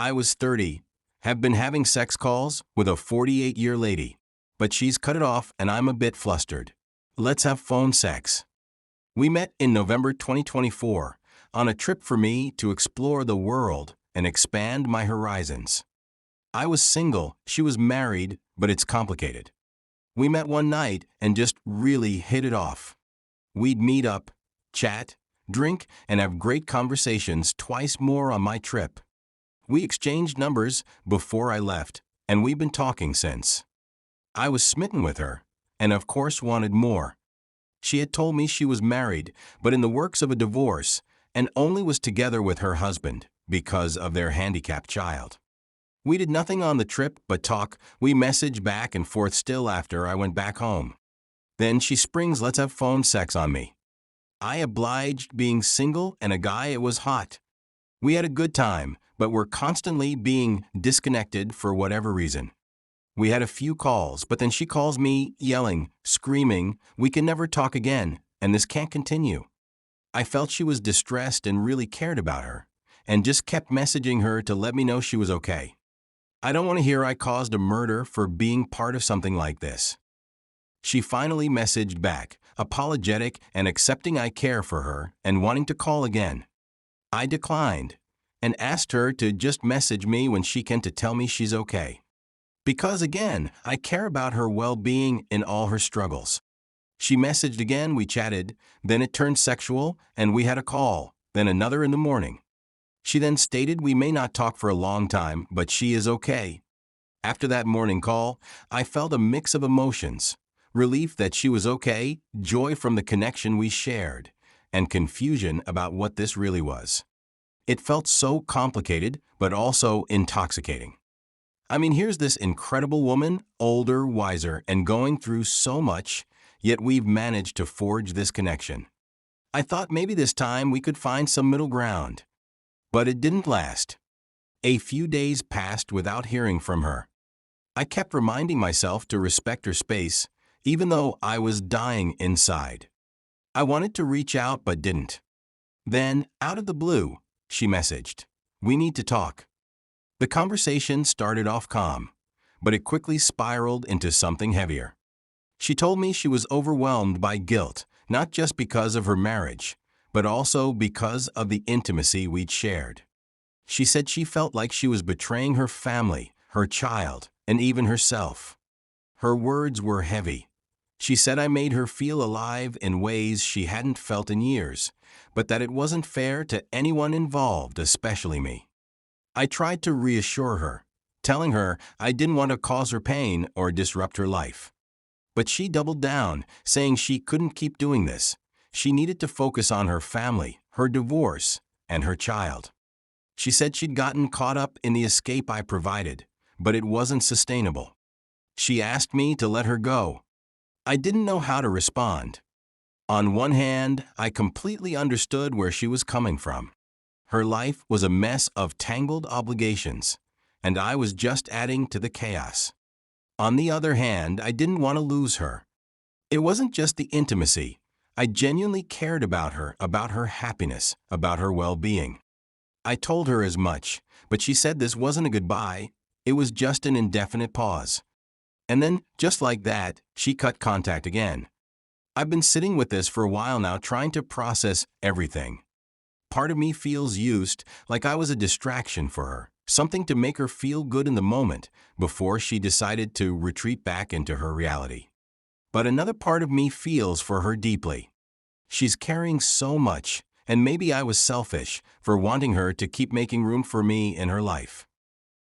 I was 30, have been having sex calls with a 48-year lady, but she's cut it off and I'm a bit flustered. Let's have phone sex. We met in November 2024 on a trip for me to explore the world and expand my horizons. I was single, she was married, but it's complicated. We met one night and just really hit it off. We'd meet up, chat, drink, and have great conversations twice more on my trip. We exchanged numbers before I left, and we've been talking since. I was smitten with her, and of course wanted more. She had told me she was married, but in the works of a divorce, and only was together with her husband because of their handicapped child. We did nothing on the trip but talk. We messaged back and forth still after I went back home. Then she springs let's have phone sex on me. I obliged, being single and a guy. It was hot. We had a good time, but were constantly being disconnected for whatever reason. We had a few calls, but then she calls me, yelling, screaming, we can never talk again, and this can't continue. I felt she was distressed and really cared about her, and just kept messaging her to let me know she was okay. I don't want to hear I caused a murder for being part of something like this. She finally messaged back, apologetic and accepting I care for her and wanting to call again. I declined and asked her to just message me when she can to tell me she's okay. Because again, I care about her well-being in all her struggles. She messaged again, we chatted, then it turned sexual and we had a call, then another in the morning. She then stated we may not talk for a long time, but she is okay. After that morning call, I felt a mix of emotions. Relief that she was okay, joy from the connection we shared, and confusion about what this really was. It felt so complicated, but also intoxicating. I mean, here's this incredible woman, older, wiser, and going through so much, yet we've managed to forge this connection. I thought maybe this time we could find some middle ground. But it didn't last. A few days passed without hearing from her. I kept reminding myself to respect her space, even though I was dying inside. I wanted to reach out but didn't. Then, out of the blue, she messaged, "We need to talk." The conversation started off calm, but it quickly spiraled into something heavier. She told me she was overwhelmed by guilt, not just because of her marriage, but also because of the intimacy we'd shared. She said she felt like she was betraying her family, her child, and even herself. Her words were heavy. She said I made her feel alive in ways she hadn't felt in years, but that it wasn't fair to anyone involved, especially me. I tried to reassure her, telling her I didn't want to cause her pain or disrupt her life. But she doubled down, saying she couldn't keep doing this. She needed to focus on her family, her divorce, and her child. She said she'd gotten caught up in the escape I provided, but it wasn't sustainable. She asked me to let her go. I didn't know how to respond. On one hand, I completely understood where she was coming from. Her life was a mess of tangled obligations, and I was just adding to the chaos. On the other hand, I didn't want to lose her. It wasn't just the intimacy. I genuinely cared about her happiness, about her well-being. I told her as much, but she said this wasn't a goodbye, it was just an indefinite pause. And then, just like that, she cut contact again. I've been sitting with this for a while now, trying to process everything. Part of me feels used, like I was a distraction for her, something to make her feel good in the moment before she decided to retreat back into her reality. But another part of me feels for her deeply. She's carrying so much, and maybe I was selfish for wanting her to keep making room for me in her life.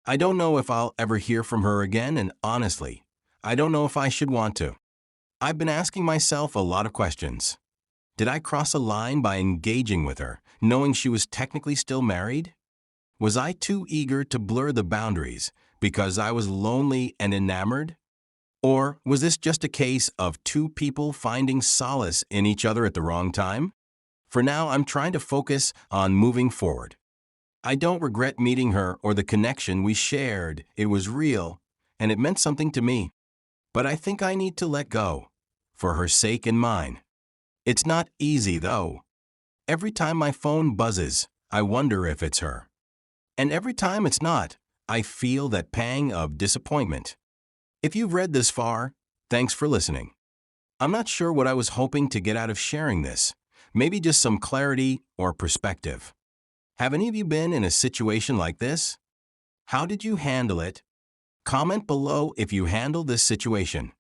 I don't know if I'll ever hear from her again, and honestly, I don't know if I should want to. I've been asking myself a lot of questions. Did I cross a line by engaging with her, knowing she was technically still married? Was I too eager to blur the boundaries because I was lonely and enamored? Or was this just a case of two people finding solace in each other at the wrong time? For now, I'm trying to focus on moving forward. I don't regret meeting her or the connection we shared. It was real, and it meant something to me. But I think I need to let go, for her sake and mine. It's not easy, though. Every time my phone buzzes, I wonder if it's her. And every time it's not, I feel that pang of disappointment. If you've read this far, thanks for listening. I'm not sure what I was hoping to get out of sharing this. Maybe just some clarity or perspective. Have any of you been in a situation like this? How did you handle it? Comment below if you handle this situation.